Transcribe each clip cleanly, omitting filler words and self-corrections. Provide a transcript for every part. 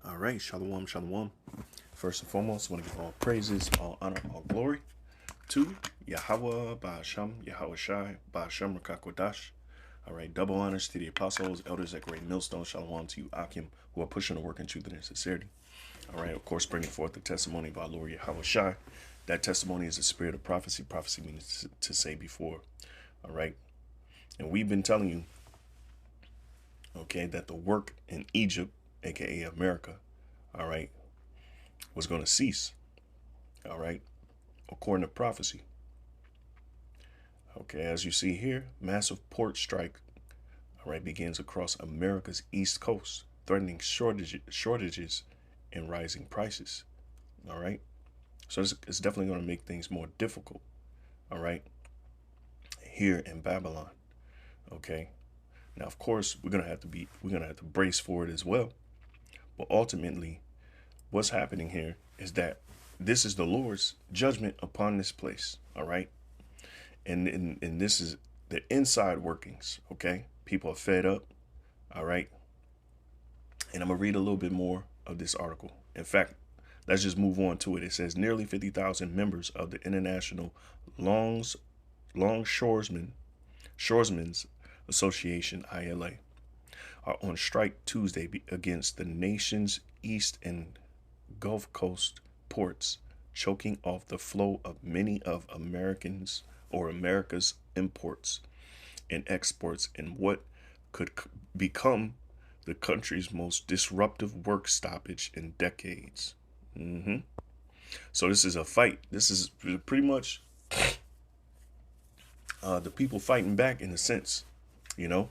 All right, shalom, shalom. First and foremost, I want to give all praises, all honor, all glory to Yahweh, Ba'asham, Yahweh Shai, Ba'asham, Rakakwadash. All right, double honors to the apostles, elders at Great Millstone, shalom to you, Akim, who are pushing the work in truth and in sincerity. All right, of course, bringing forth the testimony of our Lord Yahweh Shai. That testimony is the spirit of prophecy. Prophecy means to say before. All right, and we've been telling you, okay, that the work in Egypt, aka America, all right, was going to cease. All right, according to prophecy. Okay, as you see here, massive port strike, all right, begins across America's east coast, threatening shortages and rising prices. All right, so it's definitely going to make things more difficult. All right, here in Babylon. Okay, now of course we're gonna have to brace for it as well. But ultimately, what's happening here is that this is the Lord's judgment upon this place. All right, and this is the inside workings. Okay, people are fed up. All right, and I'm gonna read a little bit more of this article. In fact, let's just move on to it. It says nearly 50,000 members of the International Longs Longshoremen's Association (ILA) are on strike Tuesday against the nation's east and Gulf Coast ports, choking off the flow of many of America's imports and exports in what could become the country's most disruptive work stoppage in decades. hmm So this is a fight. This is pretty much the people fighting back in a sense. You know,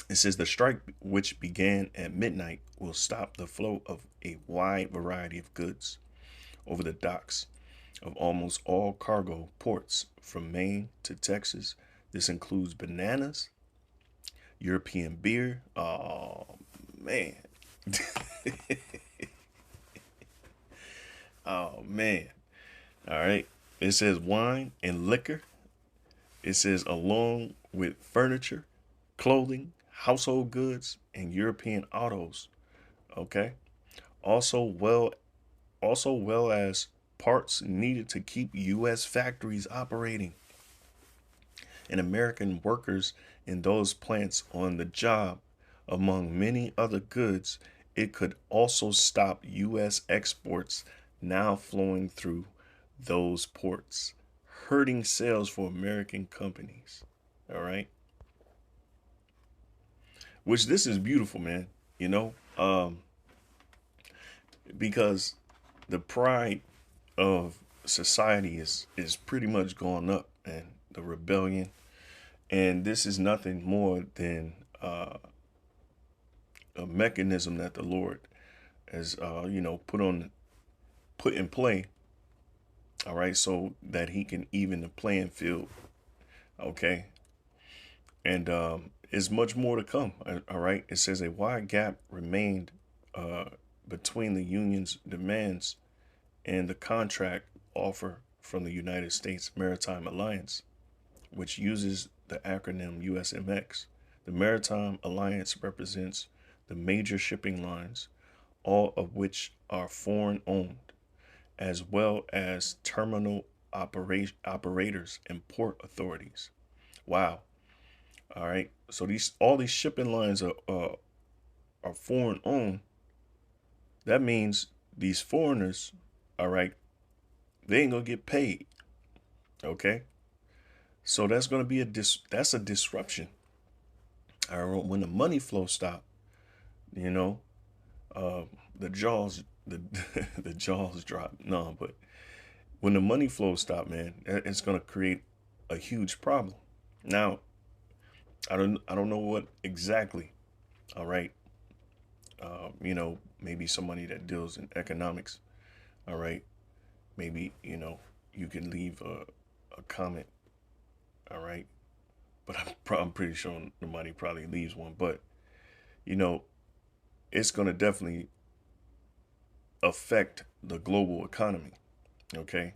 it says the strike, which began at midnight, will stop the flow of a wide variety of goods over the docks of almost all cargo ports from Maine to Texas. This includes bananas, European beer. Oh, man. Oh, man. All right. It says wine and liquor. It says along with furniture, clothing, household goods, and European autos. Okay. Also well also well as parts needed to keep US factories operating and American workers in those plants on the job, among many other goods. It could also stop US exports now flowing through those ports, hurting sales for American companies. All right. Which this is beautiful, man. You know, because the pride of society is pretty much gone up, and the rebellion, and this is nothing more than a mechanism that the Lord has put in play. All right, so that He can even the playing field. Okay, and is much more to come. All right, it says a wide gap remained uh, between the union's demands and the contract offer from the United States Maritime Alliance, which uses the acronym USMX. The Maritime Alliance represents the major shipping lines, all of which are foreign owned, as well as terminal operators and port authorities. Wow. All right. So all these shipping lines are foreign owned. That means these foreigners, all right, they ain't gonna get paid. Okay. So that's gonna be that's a disruption. All right, when the money flow stop, you know, uh, the jaws the the jaws drop. No, but when the money flow stop, man, it's gonna create a huge problem. Now, I don't know what exactly. All right, maybe somebody that deals in economics. All right, maybe you can leave a comment. All right, but I'm pretty sure nobody probably leaves one. But you know, it's gonna definitely affect the global economy. Okay,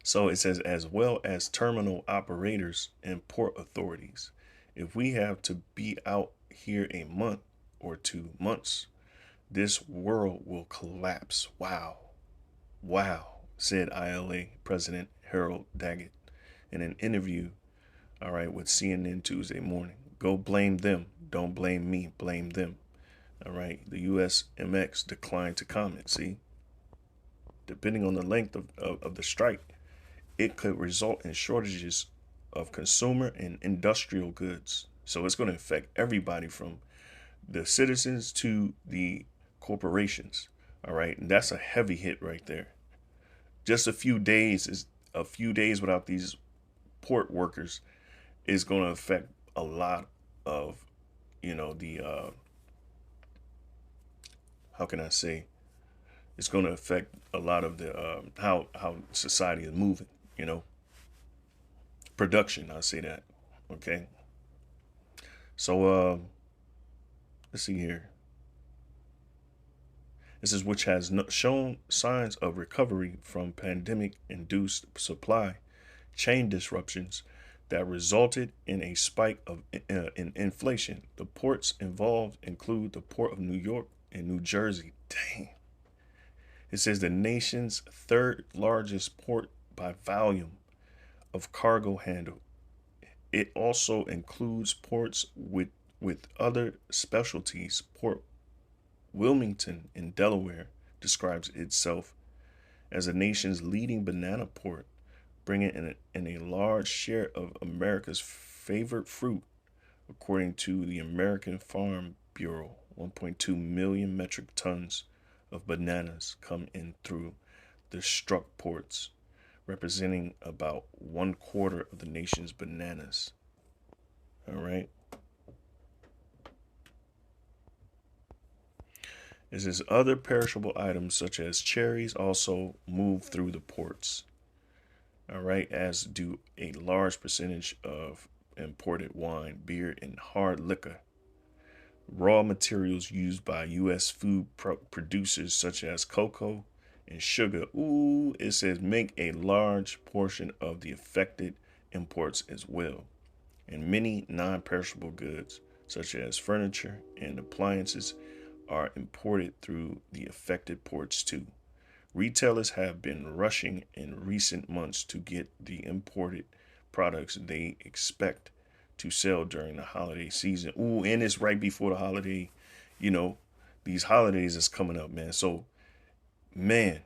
so it says as well as terminal operators and port authorities. If we have to be out here a month or 2 months, This world will collapse. Wow. Wow, said ILA President Harold Daggett in an interview, all right, with CNN Tuesday morning. Go blame them. Don't blame me. Blame them. All right. The USMX declined to comment. See, depending on the length of the strike, it could result in shortages of consumer and industrial goods. So it's going to affect everybody from the citizens to the corporations. All right. And that's a heavy hit right there. Just a few days without these port workers is going to affect a lot of, the, how can I say, it's going to affect a lot of the how society is moving. Production. I say that. Okay. So let's see here. This is which has shown signs of recovery from pandemic-induced supply chain disruptions that resulted in a spike of in inflation. The ports involved include the Port of New York and New Jersey. Dang. It says the nation's third largest port by volume of cargo handled. It also includes ports with other specialties. Port Wilmington in Delaware describes itself as the nation's leading banana port, bringing in a large share of America's favorite fruit, according to the American Farm Bureau. 1.2 million metric tons of bananas come in through the struck ports, representing about 1/4 of the nation's bananas. All right. It says other perishable items such as cherries also move through the ports. All right, as do a large percentage of imported wine, beer, and hard liquor. Raw materials used by U.S. food producers such as cocoa and sugar. Ooh, it says make a large portion of the affected imports as well. And many non-perishable goods such as furniture and appliances are imported through the affected ports too. Retailers have been rushing in recent months to get the imported products they expect to sell during the holiday season. Ooh, and it's right before the holiday, you know, these holidays is coming up, man. So, man,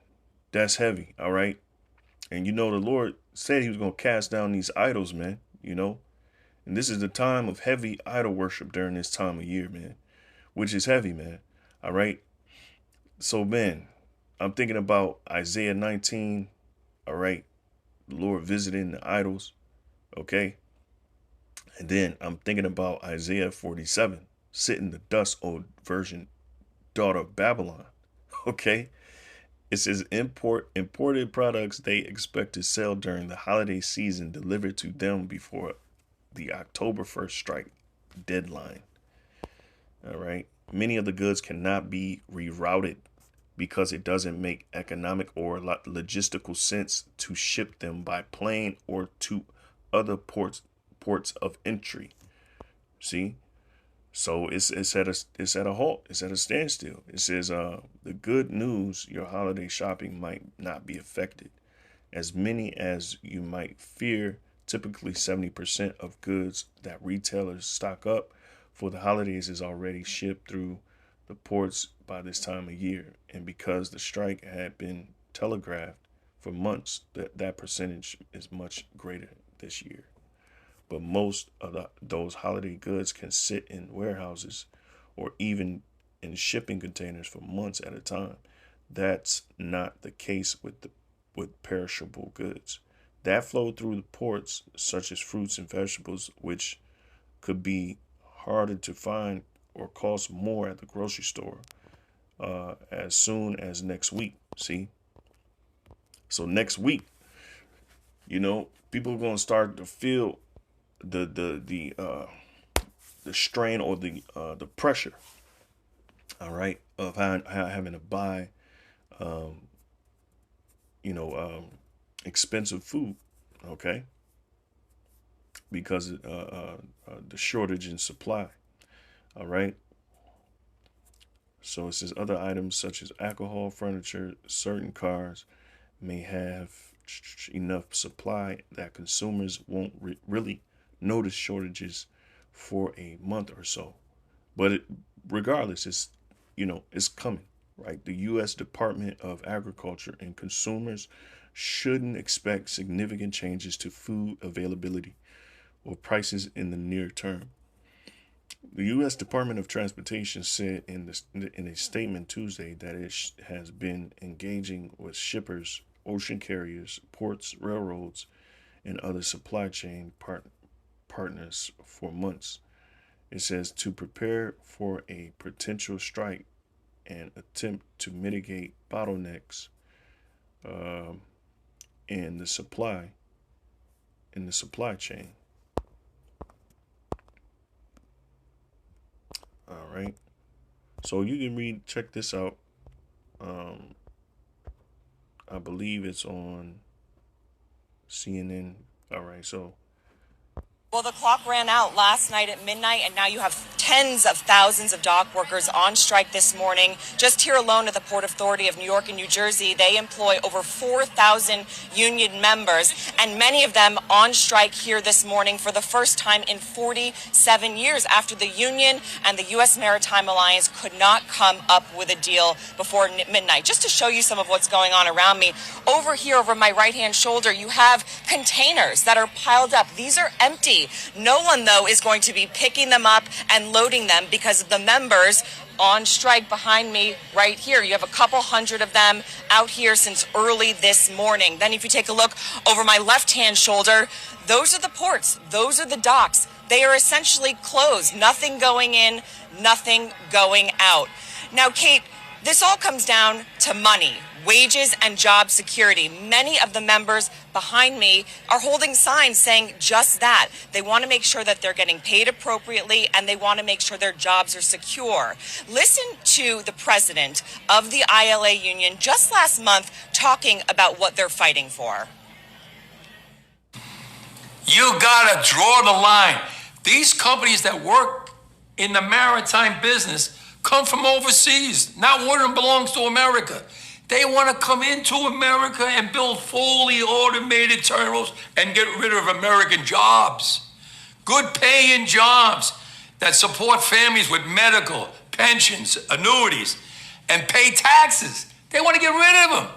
that's heavy, all right? And the Lord said he was going to cast down these idols, man. And this is the time of heavy idol worship during this time of year, man, which is heavy, man. All right. So, man, I'm thinking about Isaiah 19. All right. The Lord visiting the idols. Okay. And then I'm thinking about Isaiah 47. Sit in the dust, old virgin daughter of Babylon. Okay. It says imported products they expect to sell during the holiday season delivered to them before the October 1st strike deadline. All right. Many of the goods cannot be rerouted because it doesn't make economic or logistical sense to ship them by plane or to other ports of entry. See? So it's at a halt. It's at a standstill. It says the good news, your holiday shopping might not be affected. As many as you might fear, typically 70% of goods that retailers stock up for the holidays is already shipped through the ports by this time of year. And because the strike had been telegraphed for months, that percentage is much greater this year. But most of those holiday goods can sit in warehouses or even in shipping containers for months at a time. That's not the case with perishable goods that flow through the ports, such as fruits and vegetables, which could be harder to find or cost more at the grocery store as soon as next week. See, so next week, people are going to start to feel the strain or the pressure. All right, of having to buy, um, expensive food. Okay, because the shortage in supply. All right. So it says other items such as alcohol, furniture, certain cars may have enough supply that consumers won't really notice shortages for a month or so. But regardless, it's coming, right? The U.S. Department of Agriculture and consumers shouldn't expect significant changes to food availability or prices in the near term. The U.S. Department of Transportation said in a statement Tuesday that it has been engaging with shippers, ocean carriers, ports, railroads, and other supply chain partners for months. It says to prepare for a potential strike and attempt to mitigate bottlenecks um, in the supply chain. All right. So you can check this out. Um, I believe it's on CNN. All right. So Well, the clock ran out last night at midnight, and now you have tens of thousands of dock workers on strike this morning. Just here alone at the Port Authority of New York and New Jersey, they employ over 4,000 union members, and many of them on strike here this morning for the first time in 47 years after the union and the U.S. Maritime Alliance could not come up with a deal before midnight. Just to show you some of what's going on around me, over here over my right-hand shoulder, you have containers that are piled up. These are empty. No one, though, is going to be picking them up and loading them because of the members on strike behind me right here. You have a couple hundred of them out here since early this morning. Then if you take a look over my left-hand shoulder, those are the ports. Those are the docks. They are essentially closed. Nothing going in, nothing going out. Now, Kate, this all comes down to money, wages, and job security. Many of the members behind me are holding signs saying just that. They want to make sure that they're getting paid appropriately, and they want to make sure their jobs are secure. Listen to the president of the ILA union just last month talking about what they're fighting for. You got to draw the line. These companies that work in the maritime business come from overseas. Not one of them belongs to America. They want to come into America and build fully automated terminals and get rid of American jobs. Good paying jobs that support families with medical, pensions, annuities, and pay taxes. They want to get rid of them.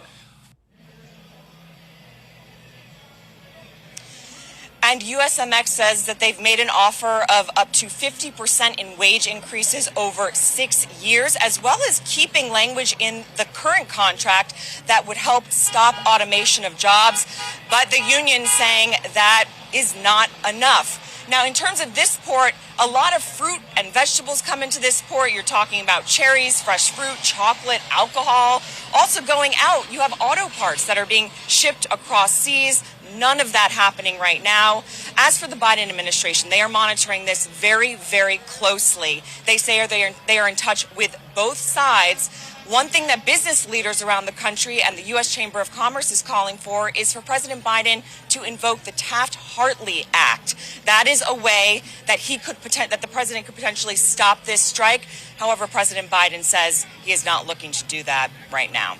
And USMX says that they've made an offer of up to 50% in wage increases over 6 years, as well as keeping language in the current contract that would help stop automation of jobs. But the union saying that is not enough. Now, in terms of this port, a lot of fruit and vegetables come into this port. You're talking about cherries, fresh fruit, chocolate, alcohol. Also going out, you have auto parts that are being shipped across seas. None of that happening right now. As for the Biden administration, they are monitoring this very, very closely. They say they are in touch with both sides. One thing that business leaders around the country and the U.S. Chamber of Commerce is calling for is for President Biden to invoke the Taft-Hartley Act. That is a way that that the president could potentially stop this strike. However, President Biden says he is not looking to do that right now.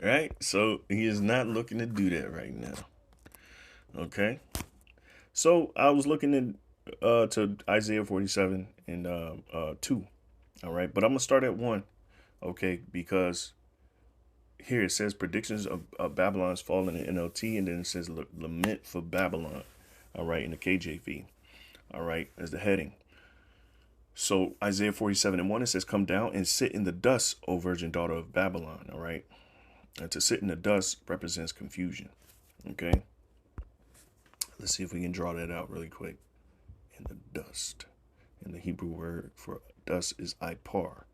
Right? So he is not looking to do that right now. Okay. So I was looking to Isaiah 47 and 2. All right. But I'm going to start at 1. Okay. Because here it says predictions of Babylon's fall in the NLT. And then it says lament for Babylon. All right. In the KJV. All right. As the heading. So Isaiah 47 and 1, it says, come down and sit in the dust, O virgin daughter of Babylon. All right. And to sit in the dust represents confusion. Okay. Let's see if we can draw that out really quick. In the dust. And the Hebrew word for dust is ipar.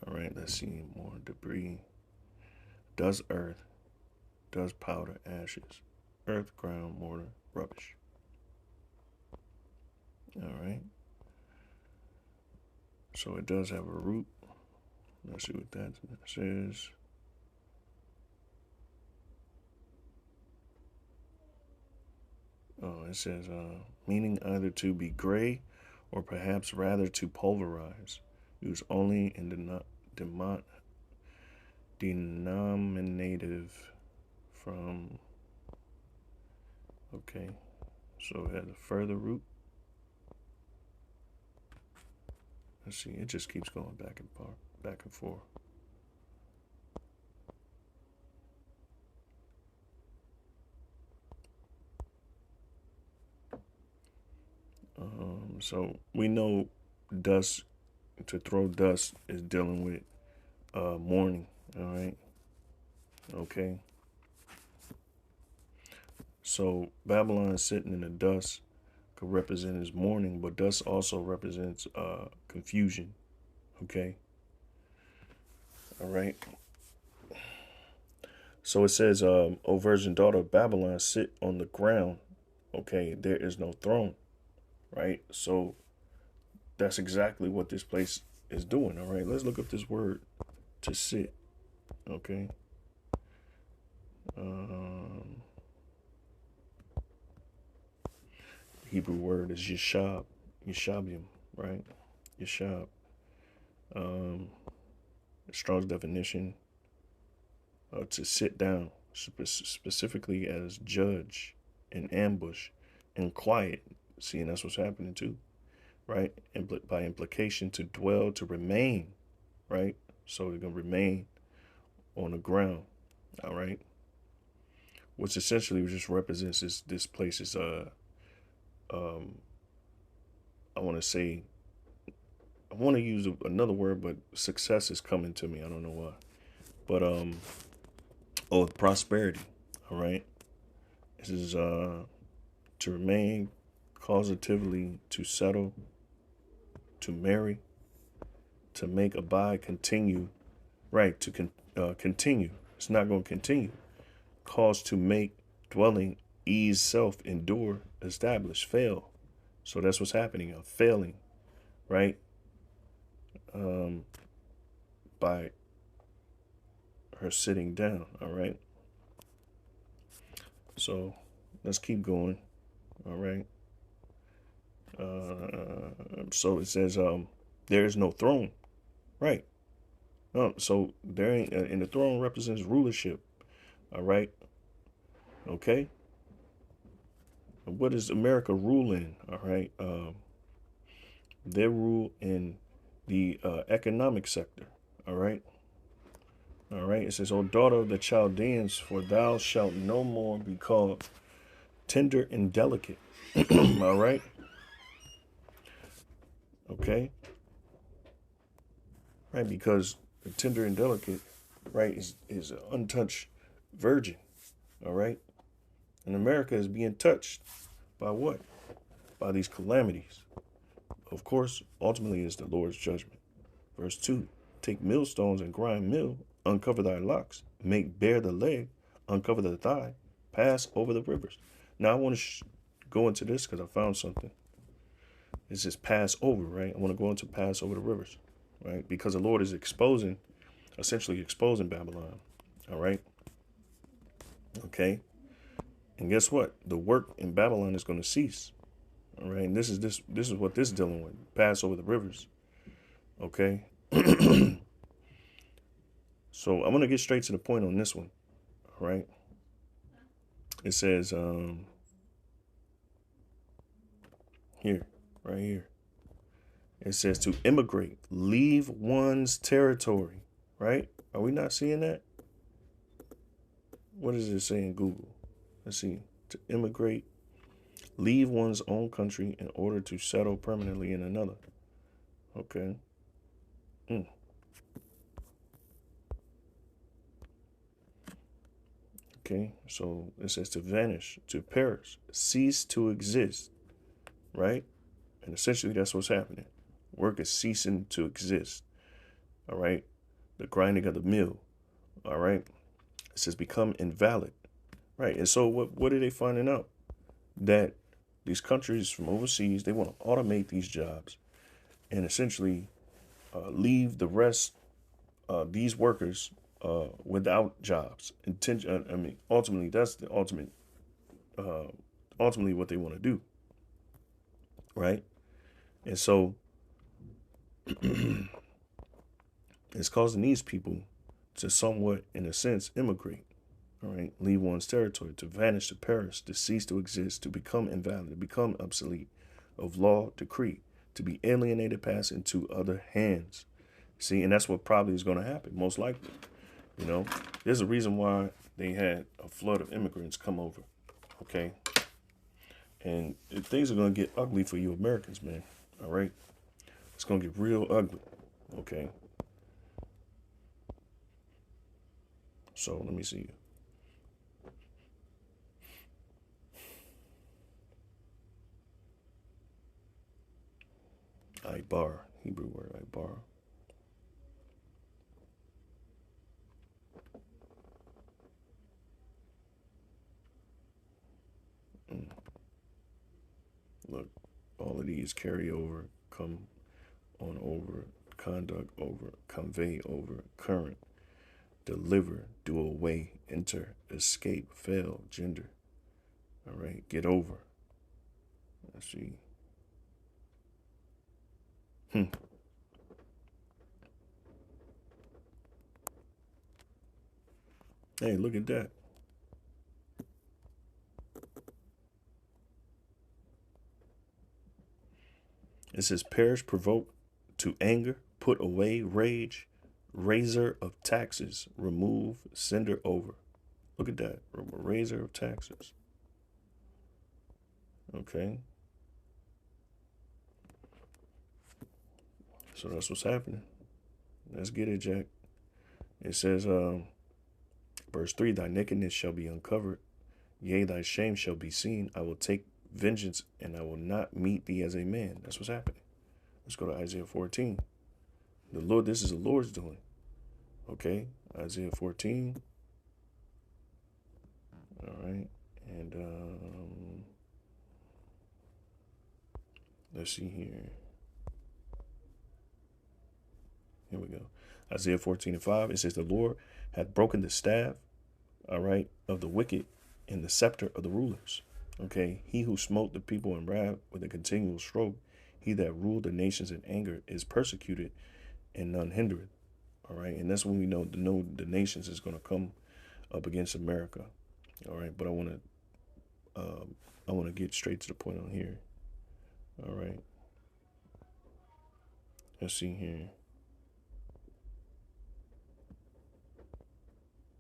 All right. Let's see more debris. Dust earth. Dust powder, ashes. Earth, ground, mortar, rubbish. All right. So it does have a root. Let's see what that says. Oh, it says, meaning either to be gray or perhaps rather to pulverize, used only in the denominative from, okay, so it has a further root. Let's see, it just keeps going back and forth. So we know dust, to throw dust, is dealing with mourning. All right. Okay. So Babylon sitting in the dust could represent his mourning, but dust also represents confusion. Okay. All right. So it says, O virgin daughter of Babylon, sit on the ground. Okay. There is no throne. Right. So that's exactly what this place is doing. All right. Let's look up this word, to sit. Okay. Hebrew word is yeshab, yeshabim, right? Yeshab. Strong's definition, to sit down, specifically as judge, in ambush, and quiet. See, and that's what's happening too, right? By implication, to dwell, to remain, right? So they're gonna remain on the ground, all right? Which essentially just represents this place is I want to say, I want to use another word, but success is coming to me. I don't know why, but prosperity. All right, this is to remain, causatively, to settle, to marry, to make, abide, continue, right? To continue. It's not going to continue. Cause, to make, dwelling, ease, self, endure, establish, fail. So that's what's happening. Failing, right? By her sitting down. All right. So let's keep going. All right. So it says, there is no throne, right? So there ain't, and the throne represents rulership. All right. Okay. What is America ruling? All right. They rule in the economic sector. All right. All right. It says, O daughter of the Chaldeans, for thou shalt no more be called tender and delicate. All right. Okay. Right. Because the tender and delicate, right, is an untouched virgin. All right. And America is being touched by what? By these calamities. Of course, ultimately is the Lord's judgment. Verse 2, take millstones and grind mill, uncover thy locks, make bare the leg, uncover the thigh, pass over the rivers. Now I want to go into this because I found something. It says pass over, right? I want to go into pass over the rivers, right? Because the Lord is essentially exposing Babylon, all right? Okay. And guess what? The work in Babylon is going to cease. All right. And this is what this is dealing with. Pass over the rivers. Okay. So I'm going to get straight to the point on this one. All right. It says here, right here. It says to immigrate, leave one's territory. Right. Are we not seeing that? What does it say in Google? Let's see. To immigrate, leave one's own country in order to settle permanently in another. Okay. Okay. So it says to vanish, to perish, cease to exist. Right? And essentially that's what's happening. Work is ceasing to exist. All right. The grinding of the mill. All right. It says become invalid. Right. And so what are they finding out? That these countries from overseas, they want to automate these jobs and essentially leave the rest, these workers, without jobs. Ultimately, that's the ultimately what they want to do. Right. And so it's causing these people to somewhat, in a sense, immigrate. All right, leave one's territory, to vanish, to perish, to cease to exist, to become invalid, to become obsolete, of law, decree, to be alienated, pass into other hands. See, and that's what probably is going to happen, most likely. You know, there's a reason why they had a flood of immigrants come over. Okay, and things are going to get ugly for you Americans, man. All right, it's going to get real ugly. Okay, so let me see. Ibar, Hebrew word Ibar. Look, all of these carry over, come on over, conduct over, convey over, current, deliver, do away, enter, escape, fail, gender. All right, get over. Let's see. Hey, look at that. It says perish, provoke to anger, put away, rage, raiser of taxes, remove, sender over. Look at that. Raiser of taxes. Okay. So that's what's happening. Let's get it, Jack. It says, verse 3, thy nakedness shall be uncovered, yea, thy shame shall be seen. I will take vengeance, and I will not meet thee as a man. That's what's happening. Let's go to Isaiah 14. The Lord, this is the Lord's doing. Okay, Isaiah 14. All right, and let's see here. Here we go. Isaiah 14:5. It says, the Lord hath broken the staff, all right, of the wicked, and the scepter of the rulers. Okay, he who smote the people in wrath with a continual stroke, he that ruled the nations in anger, is persecuted, and none hindereth. All right, and that's when we know the nations is going to come up against America. All right, but I want to get straight to the point on here. All right, let's see here.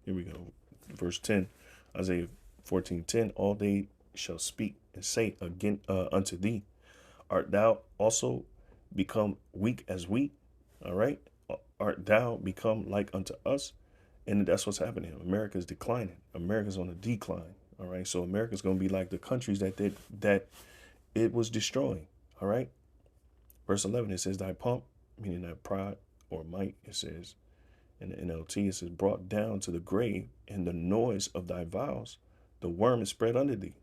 Here we go. Verse 10, Isaiah 14:10. All they shall speak and say again unto thee, art thou also become weak as we? All right. Art thou become like unto us? And that's what's happening. America's declining. America's on a decline. All right. So America's going to be like the countries that it was destroying. All right. Verse 11, it says, thy pomp, meaning thy pride or might, it says, in the NLT, it says, brought down to the grave, and the noise of thy vows, the worm is spread under thee,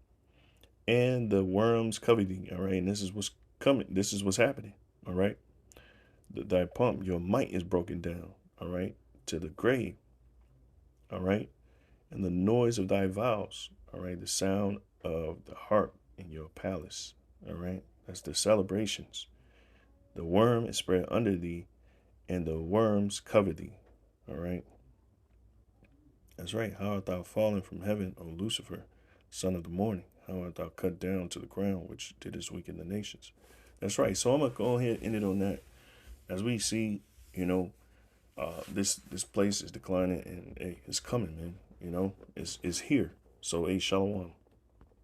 and the worms cover thee. All right, and this is what's coming. This is what's happening. All right, thy pomp, your might is broken down. All right, to the grave. All right, and the noise of thy vows. All right, the sound of the harp in your palace. All right, that's the celebrations. The worm is spread under thee, and the worms cover thee. All right. That's right. How art thou fallen from heaven, O Lucifer, son of the morning? How art thou cut down to the ground, which didst weaken the nations? That's right. So I'm going to go ahead and end it on that. As we see, this place is declining, and hey, it's coming, man. It's here. So, hey, shalom.